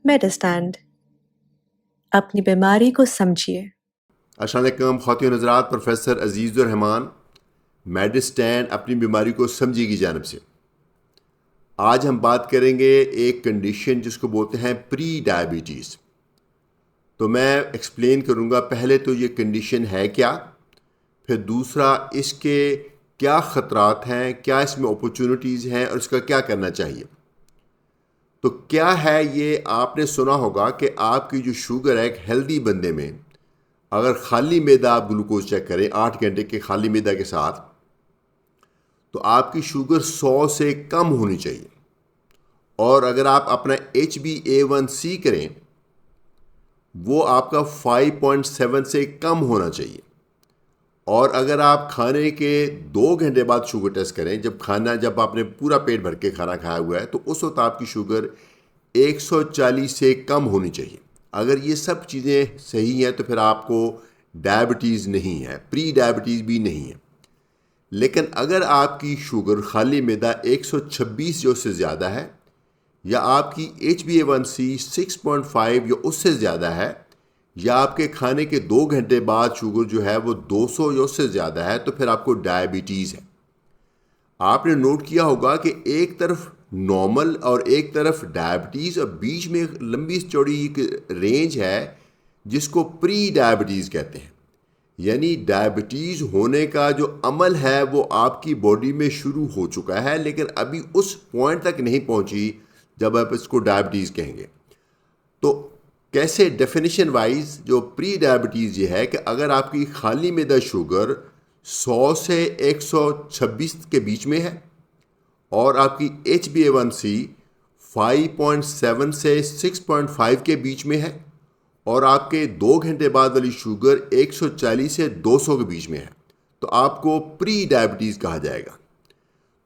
मेडिस्टैंड अपनी बीमारी को समझिए। अस्सलाम वालेकुम ख़वातीन और हज़रात, प्रोफेसर अजीज़ुर रहमान मेडिस्टैंड अपनी बीमारी को समझी की जानब से आज हम बात करेंगे एक कंडीशन जिसको बोलते हैं प्री डायबिटीज़। तो मैं एक्सप्लेन करूँगा पहले तो ये कंडीशन है क्या, फिर दूसरा इसके क्या ख़तरात हैं, क्या इसमें अपॉर्चुनिटीज़ हैं और इसका क्या करना चाहिए। तो क्या है ये, आपने सुना होगा कि आपकी जो शुगर है एक हेल्दी बंदे में अगर खाली मैदा आप ग्लूकोज चेक करें 8 घंटे के खाली मैदा के साथ, तो आपकी शुगर 100 से कम होनी चाहिए। और अगर आप अपना HbA1c करें, वो आपका 5.7 से कम होना चाहिए। और अगर आप खाने के 2 घंटे बाद शुगर टेस्ट करें, जब आपने पूरा पेट भर के खाना खाया हुआ है, तो उस वक्त आपकी शुगर 140 से कम होनी चाहिए। अगर ये सब चीज़ें सही हैं तो फिर आपको डायबिटीज़ नहीं है, प्री डायबिटीज़ भी नहीं है। लेकिन अगर आपकी शुगर खाली मैदा 126 जो उससे ज़्यादा है, या आपकी HbA1c 6.5 या उससे ज़्यादा है, या आपके खाने के 2 घंटे बाद शुगर जो है वो 200 या उससे ज़्यादा है, तो फिर आपको डायबिटीज़ है। आपने नोट किया होगा कि एक तरफ नॉर्मल और एक तरफ डायबिटीज़ और बीच में एक लंबी चौड़ी एक रेंज है जिसको प्री डायबिटीज़ कहते हैं। यानी डायबिटीज़ होने का जो अमल है वो आपकी बॉडी में शुरू हो चुका है, लेकिन अभी उस पॉइंट तक नहीं पहुंची जब आप इसको डायबिटीज़ कहेंगे। तो कैसे डेफिनेशन वाइज जो प्री डायबिटीज़ ये है कि अगर आपकी खाली मैदा शुगर 100 से 126 के बीच में है और आपकी HbA1c 5.7 से 6.5 के बीच में है और आपके 2 घंटे बाद वाली शुगर 140 से 200 के बीच में है, तो आपको प्री डायबिटीज़ कहा जाएगा।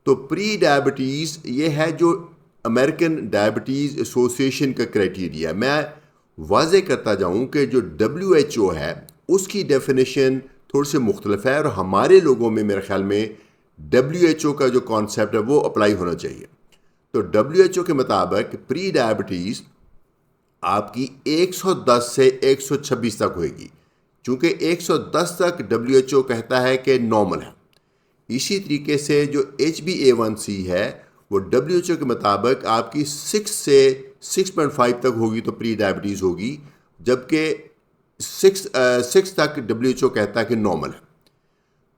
तो प्री डायबिटीज़ ये है जो अमेरिकन डायबिटीज़ एसोसिएशन का क्राइटेरिया। मैं वाज़े करता जाऊं कि जो WHO है उसकी डेफिनेशन थोड़ी सी मुख्तलिफ है, और हमारे लोगों में मेरे ख्याल में WHO का जो कॉन्सेप्ट है वो अप्लाई होना चाहिए। तो WHO के मुताबिक प्री डायबिटीज़ आपकी 110 से 126 तक होएगी, चूँकि 110 तक WHO कहता है कि नॉर्मल है। इसी तरीके से जो HbA1c है वो WHO के मुताबिक आपकी 6 से 6.5 तक होगी तो प्री डायबिटीज़ होगी, जबकि 6 तक WHO कहता है कि नॉर्मल है।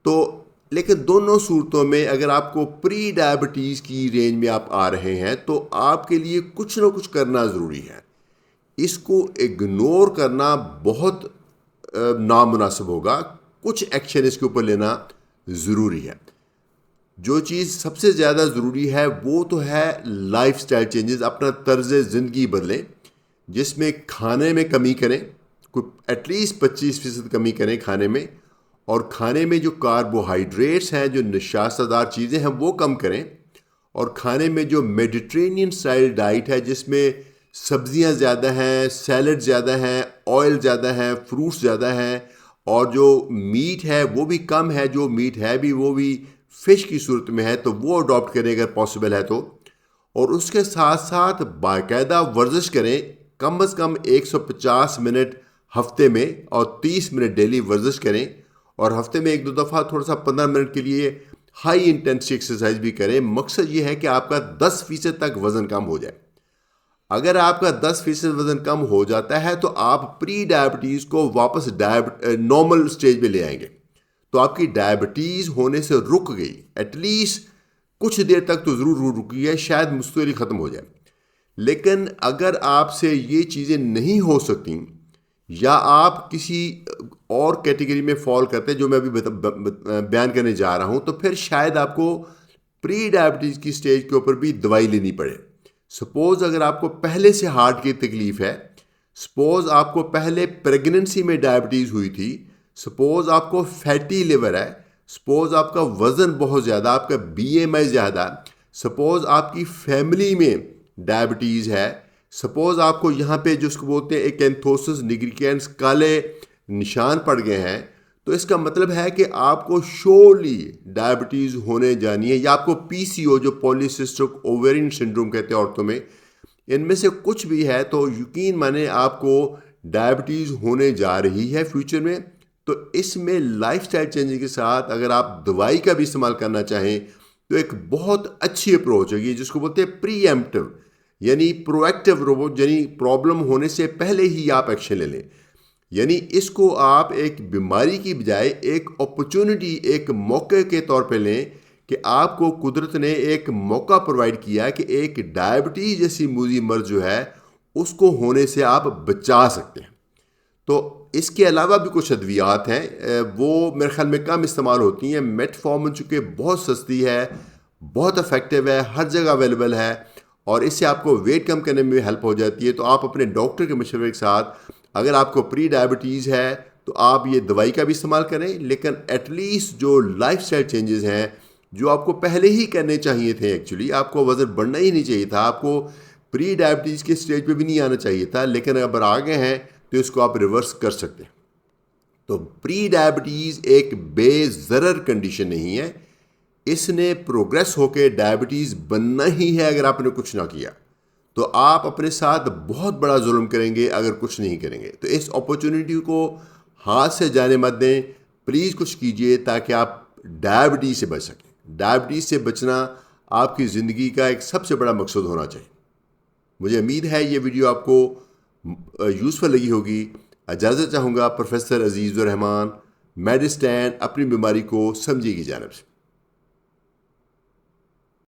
तो लेकिन दोनों सूरतों में अगर आपको प्री डायबिटीज़ की रेंज में आप आ रहे हैं तो आपके लिए कुछ ना कुछ करना ज़रूरी है। इसको इग्नोर करना बहुत नामुनासिब होगा। कुछ एक्शन इसके ऊपर लेना ज़रूरी है। जो चीज़ सबसे ज़्यादा ज़रूरी है वो तो है लाइफस्टाइल चेंजेस। अपना तर्ज ज़िंदगी बदलें, जिसमें खाने में कमी करें, कोई एटलीस्ट 25% कमी करें खाने में, और खाने में जो कार्बोहाइड्रेट्स हैं, जो नशास्तदार चीज़ें हैं वो कम करें, और खाने में जो मेडिटेरेनियन स्टाइल डाइट है जिसमें सब्जियां ज़्यादा हैं, सैलड ज़्यादा हैं, ऑयल ज़्यादा है, फ्रूट्स ज़्यादा हैं, और जो मीट है वो भी कम है, जो मीट है भी वो भी फ़िश की सूरत में है, तो वो अडॉप्ट करें अगर पॉसिबल है तो। और उसके साथ साथ बाकायदा वर्जिश करें, कम से कम 150 मिनट हफ्ते में और 30 मिनट डेली वर्जिश करें, और हफ्ते में 1-2 दफ़ा थोड़ा सा 15 मिनट के लिए हाई इंटेंसिटी एक्सरसाइज भी करें। मकसद ये है कि आपका 10% तक वज़न कम हो जाए। अगर आपका 10% वज़न कम हो जाता है तो आप प्री डायबिटीज़ को वापस नॉर्मल स्टेज पे ले आएंगे, तो आपकी डायबिटीज़ होने से रुक गई। एटलीस्ट कुछ देर तक तो ज़रूर रुकी है, शायद मुस्तकिल ख़त्म हो जाए। लेकिन अगर आपसे ये चीज़ें नहीं हो सकती, या आप किसी और कैटेगरी में फॉल करते हैं जो मैं अभी बयान करने जा रहा हूँ, तो फिर शायद आपको प्री डायबिटीज़ की स्टेज के ऊपर भी दवाई लेनी पड़े। सपोज़ अगर आपको पहले से हार्ट की तकलीफ़ है, सपोज़ आपको पहले प्रेगनेंसी में डायबिटीज़ हुई थी, सपोज़ आपको फैटी लिवर है, सपोज़ आपका वज़न बहुत ज़्यादा, आपका BMI ज़्यादा, सपोज़ आपकी फैमिली में डायबिटीज़ है, सपोज़ आपको यहाँ पे जिसको बोलते हैं एकैंथोसिस निग्रिकेंस काले निशान पड़ गए हैं, तो इसका मतलब है कि आपको श्योरली डायबिटीज़ होने जानी है, या आपको PCO जो पॉलीसिस्टिक ओवेरियन सिंड्रोम कहते हैं औरतों में, इनमें से कुछ भी है तो यकीन माने आपको डायबिटीज़ होने जा रही है फ्यूचर में। तो इसमें लाइफस्टाइल चेंज के साथ अगर आप दवाई का भी इस्तेमाल करना चाहें तो एक बहुत अच्छी अप्रोच है जिसको बोलते हैं प्रीएम्प्टिव, यानी प्रोएक्टिव रोबोट, यानी प्रॉब्लम होने से पहले ही आप एक्शन ले लें। यानी इसको आप एक बीमारी की बजाय एक अपॉर्चुनिटी, एक मौके के तौर पे लें कि आपको कुदरत ने एक मौका प्रोवाइड किया कि एक डायबिटीज़ जैसी मूजी मर्ज जो है उसको होने से आप बचा सकते हैं। तो इसके अलावा भी कुछ अद्वियात हैं, वो मेरे ख्याल में कम इस्तेमाल होती हैं। मेटफॉर्मिन चूँकि बहुत सस्ती है, बहुत इफेक्टिव है, हर जगह अवेलेबल है और इससे आपको वेट कम करने में हेल्प हो जाती है। तो आप अपने डॉक्टर के मशवरे के साथ, अगर आपको प्री डायबिटीज़ है तो आप ये दवाई का भी इस्तेमाल करें, लेकिन एटलीस्ट जो लाइफस्टाइल चेंजेस हैं जो आपको पहले ही करने चाहिए थे, एक्चुअली आपको वज़न बढ़ना ही नहीं चाहिए था, आपको प्री डायबिटीज़ के स्टेज पे भी नहीं आना चाहिए था, लेकिन अगर आ गए हैं तो इसको आप रिवर्स कर सकते हैं। तो प्री डायबिटीज़ एक बेज़रर कंडीशन नहीं है, इसने प्रोग्रेस होकर डायबिटीज़ बनना ही है अगर आपने कुछ ना किया। तो आप अपने साथ बहुत बड़ा जुल्म करेंगे अगर कुछ नहीं करेंगे। तो इस अपॉर्चुनिटी को हाथ से जाने मत दें, प्लीज़ कुछ कीजिए ताकि आप डायबिटीज़ से बच सकें। डायबिटीज़ से बचना आपकी ज़िंदगी का एक सबसे बड़ा मकसद होना चाहिए। मुझे उम्मीद है ये वीडियो आपको यूज़फुल लगी होगी। इजाज़त चाहूँगा प्रोफेसर अजीज़ुर रहमान, मेडिस्टैंड अपनी बीमारी को समझिए की जानिब से।